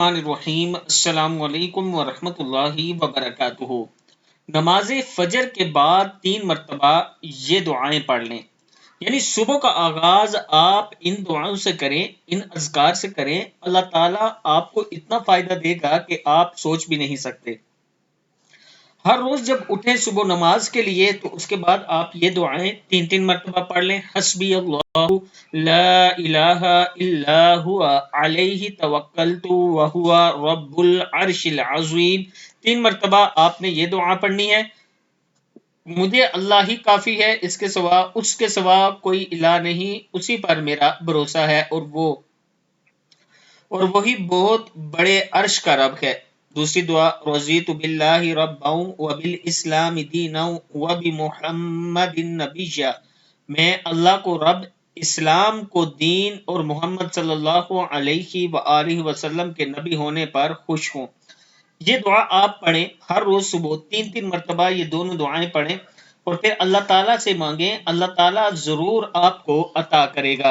الرحیم السلام علیکم ورحمۃ اللہ وبرکاتہ۔ نماز فجر کے بعد 3 مرتبہ یہ دعائیں پڑھ لیں، یعنی صبح کا آغاز آپ ان دعاؤں سے کریں، ان اذکار سے کریں، اللہ تعالیٰ آپ کو اتنا فائدہ دے گا کہ آپ سوچ بھی نہیں سکتے۔ ہر روز جب اٹھیں صبح نماز کے لیے تو اس کے بعد آپ یہ دعائیں 3 مرتبہ پڑھ لیں۔ حسبی اللہ لا الہ الا ہوا علیہ توکلت وہو رب العرش العظیم۔ 3 مرتبہ آپ نے یہ دعا پڑھنی ہے۔ مجھے اللہ ہی کافی ہے، اس کے سوا کوئی الہ نہیں، اسی پر میرا بھروسہ ہے اور وہی بہت بڑے عرش کا رب ہے۔ دوسری دعا، رضیت باللہ ربا وبالاسلام دینا وبمحمد نبیا۔ میں اللہ کو رب، اسلام کو دین اور محمد صلی اللہ علیہ وآلہ وسلم کے نبی ہونے پر خوش ہوں۔ یہ دعا آپ پڑھیں ہر روز صبح 3 مرتبہ، یہ دونوں دعائیں پڑھیں اور پھر اللہ تعالیٰ سے مانگیں، اللہ تعالیٰ ضرور آپ کو عطا کرے گا۔